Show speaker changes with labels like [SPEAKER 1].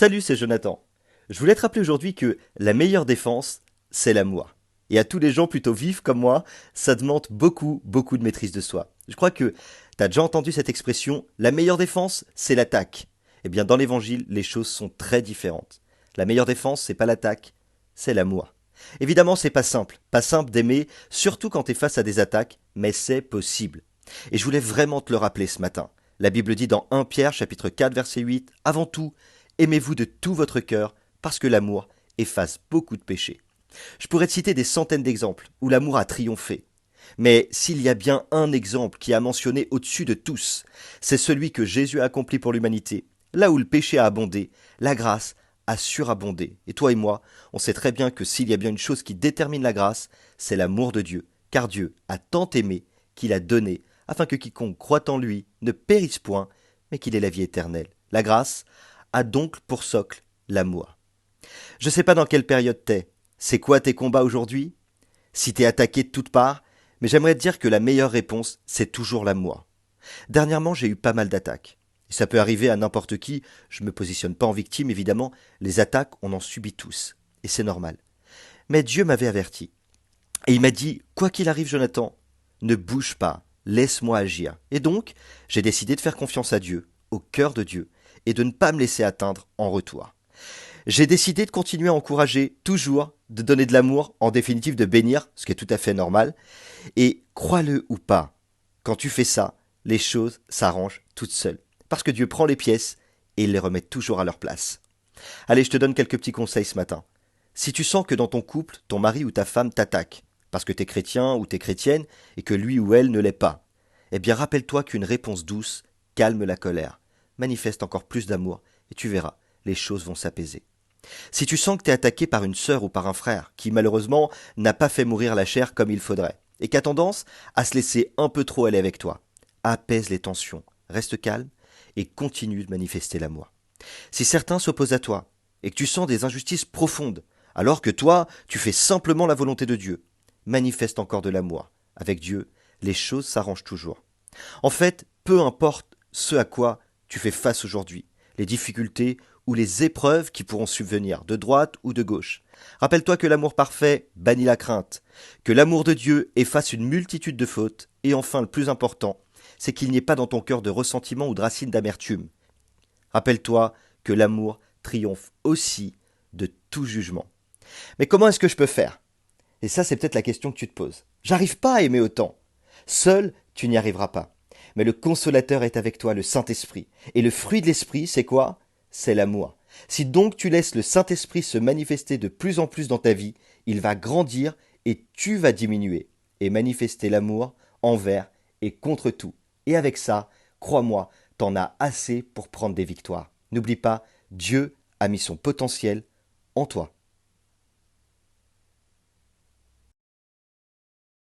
[SPEAKER 1] Salut, c'est Jonathan. Je voulais te rappeler aujourd'hui que la meilleure défense, c'est l'amour. Et à tous les gens plutôt vifs comme moi, ça demande beaucoup, beaucoup de maîtrise de soi. Je crois que tu as déjà entendu cette expression, la meilleure défense, c'est l'attaque. Eh bien, dans l'évangile, les choses sont très différentes. La meilleure défense, c'est pas l'attaque, c'est l'amour. Évidemment, c'est pas simple d'aimer, surtout quand tu es face à des attaques, mais c'est possible. Et je voulais vraiment te le rappeler ce matin. La Bible dit dans 1 Pierre chapitre 4 verset 8, avant tout, aimez-vous de tout votre cœur, parce que l'amour efface beaucoup de péchés. Je pourrais te citer des centaines d'exemples où l'amour a triomphé. Mais s'il y a bien un exemple qui a mentionné au-dessus de tous, c'est celui que Jésus a accompli pour l'humanité. Là où le péché a abondé, la grâce a surabondé. Et toi et moi, on sait très bien que s'il y a bien une chose qui détermine la grâce, c'est l'amour de Dieu. Car Dieu a tant aimé qu'il a donné, afin que quiconque croit en lui ne périsse point, mais qu'il ait la vie éternelle. La grâce a donc pour socle l'amour. Je sais pas dans quelle période t'es. C'est quoi tes combats aujourd'hui? Si t'es attaqué de toutes parts, mais j'aimerais te dire que la meilleure réponse, c'est toujours l'amour. Dernièrement, j'ai eu pas mal d'attaques. Et ça peut arriver à n'importe qui, je me positionne pas en victime évidemment, les attaques, on en subit tous. Et c'est normal. Mais Dieu m'avait averti. Et il m'a dit, quoi qu'il arrive Jonathan, ne bouge pas, laisse-moi agir. Et donc, j'ai décidé de faire confiance à Dieu, au cœur de Dieu, et de ne pas me laisser atteindre en retour. J'ai décidé de continuer à encourager, toujours, de donner de l'amour, en définitive de bénir, ce qui est tout à fait normal. Et crois-le ou pas, quand tu fais ça, les choses s'arrangent toutes seules. Parce que Dieu prend les pièces et il les remet toujours à leur place. Allez, je te donne quelques petits conseils ce matin. Si tu sens que dans ton couple, ton mari ou ta femme t'attaque, parce que t'es chrétien ou t'es chrétienne, et que lui ou elle ne l'est pas, eh bien rappelle-toi qu'une réponse douce calme la colère, manifeste encore plus d'amour, et tu verras, les choses vont s'apaiser. Si tu sens que tu es attaqué par une sœur ou par un frère qui malheureusement n'a pas fait mourir la chair comme il faudrait, et qui a tendance à se laisser un peu trop aller avec toi, apaise les tensions, reste calme et continue de manifester l'amour. Si certains s'opposent à toi, et que tu sens des injustices profondes, alors que toi, tu fais simplement la volonté de Dieu, manifeste encore de l'amour. Avec Dieu, les choses s'arrangent toujours. En fait, peu importe ce à quoi tu fais face aujourd'hui, les difficultés ou les épreuves qui pourront subvenir, de droite ou de gauche. Rappelle-toi que l'amour parfait bannit la crainte, que l'amour de Dieu efface une multitude de fautes, et enfin le plus important, c'est qu'il n'y ait pas dans ton cœur de ressentiment ou de racines d'amertume. Rappelle-toi que l'amour triomphe aussi de tout jugement. Mais comment est-ce que je peux faire? Et ça, c'est peut-être la question que tu te poses. J'arrive pas à aimer autant. Seul, tu n'y arriveras pas. Mais le consolateur est avec toi, le Saint-Esprit. Et le fruit de l'Esprit, c'est quoi? C'est l'amour. Si donc tu laisses le Saint-Esprit se manifester de plus en plus dans ta vie, il va grandir et tu vas diminuer et manifester l'amour envers et contre tout. Et avec ça, crois-moi, t'en as assez pour prendre des victoires. N'oublie pas, Dieu a mis son potentiel en toi.